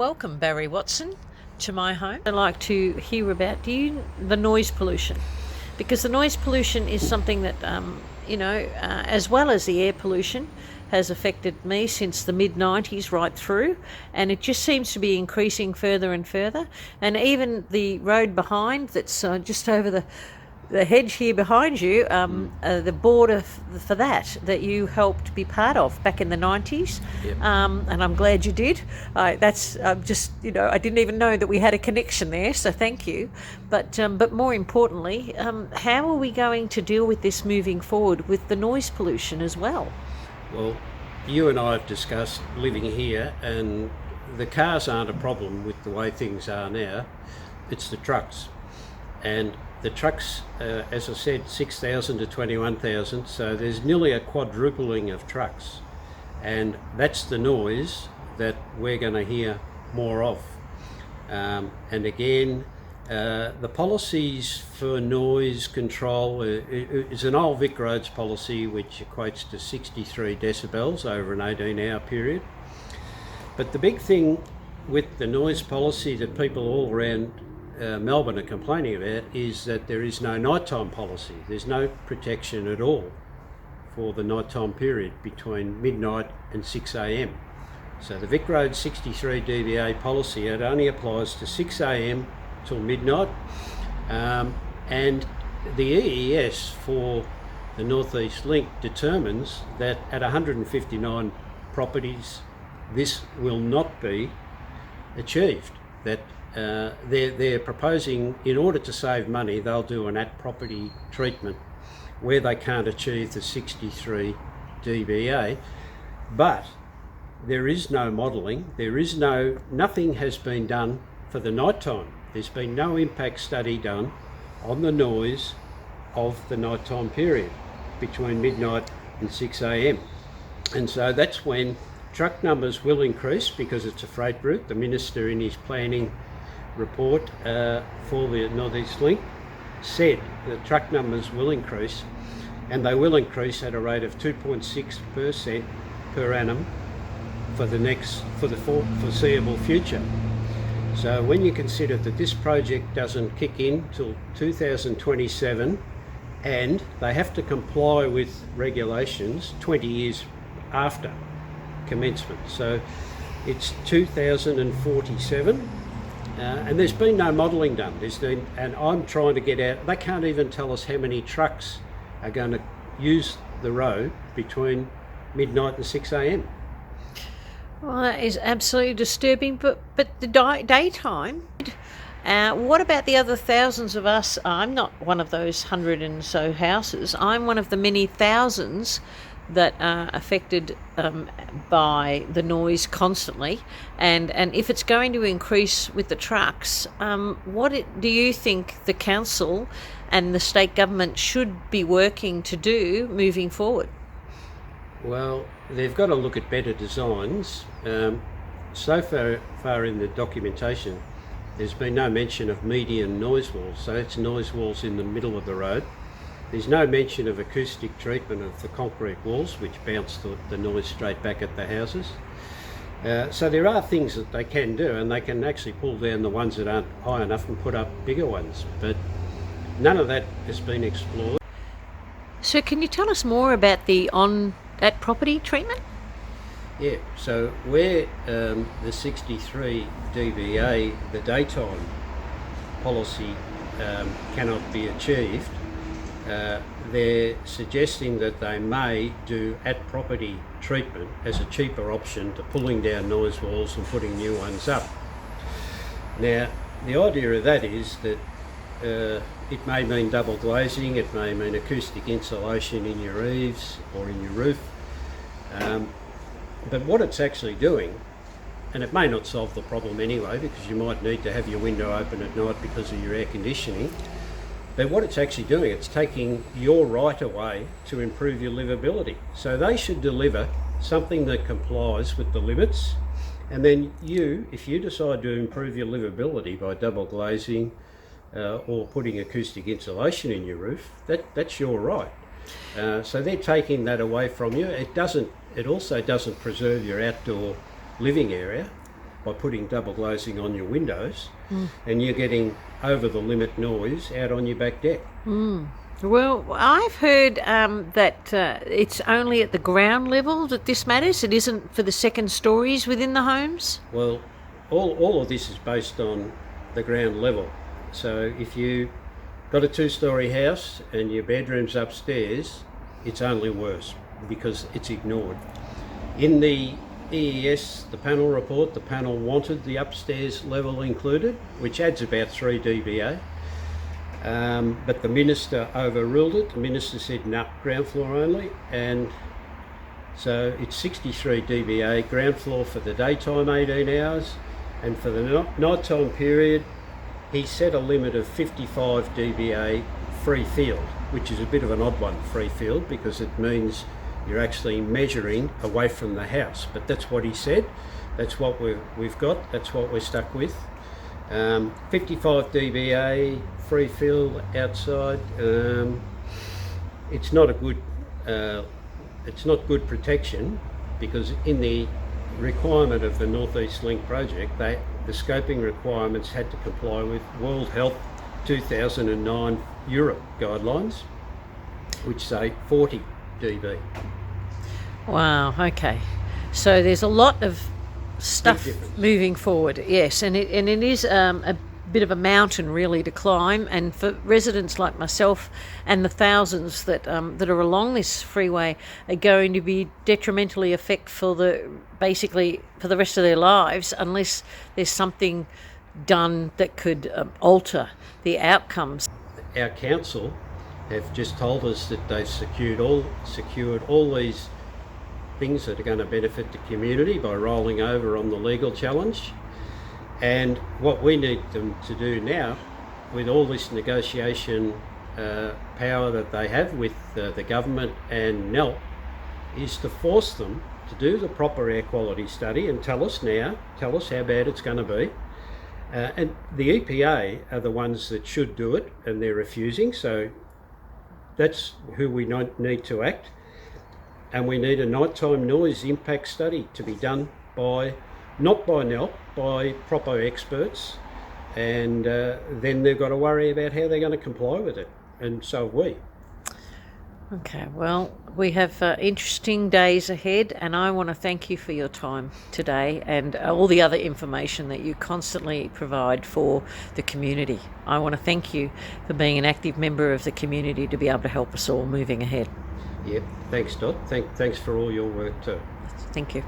Welcome, Barry Watson, to my home. I'd like to hear about the noise pollution, because the noise pollution is something that, as well as the air pollution, has affected me since the mid-90s right through, and it just seems to be increasing further and further. And even the road behind, that's just over the hedge here behind you, the border for that you helped be part of back in the 90s. Yep. And I'm glad you did. I didn't even know that we had a connection there, so thank you. But more importantly, how are we going to deal with this moving forward with the noise pollution as well? Well, you and I have discussed living here, and the cars aren't a problem with the way things are now. It's the trucks. And the trucks, as I said, 6,000 to 21,000, so there's nearly a quadrupling of trucks. And that's the noise that we're going to hear more of. And again, the policies for noise control is an old Vic Roads policy which equates to 63 decibels over an 18-hour period. But the big thing with the noise policy that people all around Melbourne are complaining about is that there is no nighttime policy. There's no protection at all for the nighttime period between midnight and 6 a.m. So the Vic Road 63 dBA policy, it only applies to 6 a.m. till midnight, and the EES for the North East Link determines that at 159 properties this will not be achieved. That they're proposing, in order to save money, they'll do an at-property treatment where they can't achieve the 63 dBA, but there is no modelling, nothing has been done for the nighttime. There's been no impact study done on the noise of the nighttime period between midnight and 6 a.m. And so that's when truck numbers will increase, because it's a freight route. The Minister, in his planning report for the North East Link, said that truck numbers will increase, and they will increase at a rate of 2.6% per annum for the foreseeable future. So when you consider that this project doesn't kick in till 2027, and they have to comply with regulations 20 years after commencement, so it's 2047, and there's been no modelling done. And I'm trying to get out. They can't even tell us how many trucks are going to use the road between midnight and 6 a.m. Well, that is absolutely disturbing. But the daytime. What about the other thousands of us? I'm not one of those 100 and so houses. I'm one of the many thousands that are affected by the noise constantly, and if it's going to increase with the trucks, do you think the council and the state government should be working to do moving forward? Well, they've got to look at better designs. So far in the documentation, there's been no mention of median noise walls, so that's noise walls in the middle of the road. There's no mention of acoustic treatment of the concrete walls, which bounce the noise straight back at the houses. So there are things that they can do, and they can actually pull down the ones that aren't high enough and put up bigger ones, but none of that has been explored. So can you tell us more about the on-at-property treatment? Yeah, so where the 63 dBA, the daytime policy, cannot be achieved, they're suggesting that they may do at-property treatment as a cheaper option to pulling down noise walls and putting new ones up. Now, the idea of that is that it may mean double glazing, it may mean acoustic insulation in your eaves or in your roof, but what it's actually doing, and it may not solve the problem anyway, because you might need to have your window open at night because of your air conditioning, but what it's actually doing, it's taking your right away to improve your livability. So they should deliver something that complies with the limits, and then if you decide to improve your livability by double glazing or putting acoustic insulation in your roof, that's your right. So they're taking that away from you. It also doesn't preserve your outdoor living area. by putting double glazing on your windows, and you're getting over the limit noise out on your back deck. Well, I've heard that it's only at the ground level that this matters. It isn't for the second stories within the homes? Well, all of this is based on the ground level. So if you got a 2-storey house and your bedroom's upstairs, it's only worse because it's ignored. In the EES, the panel report, the panel wanted the upstairs level included, which adds about 3 dBA. But the minister overruled it. The minister said, no, ground floor only. And so it's 63 dBA ground floor for the daytime 18 hours. And for the nighttime period, he set a limit of 55 dBA free field, which is a bit of an odd one, free field, because it means you're actually measuring away from the house. But that's what he said. That's what we've got. That's what we're stuck with. 55 dBA free field outside. It's not a good. It's not good protection, because in the requirement of the North East Link project, the scoping requirements had to comply with World Health 2009 Europe guidelines, which say 40 dB. Wow, okay. So there's a lot of stuff moving forward, yes, and it is a bit of a mountain really to climb, and for residents like myself and the thousands that are along this freeway are going to be detrimentally affected for the rest of their lives, unless there's something done that could alter the outcomes. Our council have just told us that they've secured all these things that are going to benefit the community by rolling over on the legal challenge. And what we need them to do now, with all this negotiation power that they have with the government and NELP, is to force them to do the proper air quality study and tell us how bad it's going to be. And the EPA are the ones that should do it, and they're refusing. So that's who we need to act. And we need a nighttime noise impact study to be done not by NELP, by proper experts, and then they've got to worry about how they're going to comply with it, and so have we. Okay, well, we have interesting days ahead, and I want to thank you for your time today and all the other information that you constantly provide for the community. I want to thank you for being an active member of the community to be able to help us all moving ahead. Yep, thanks, Dot. Thanks for all your work too. Thank you.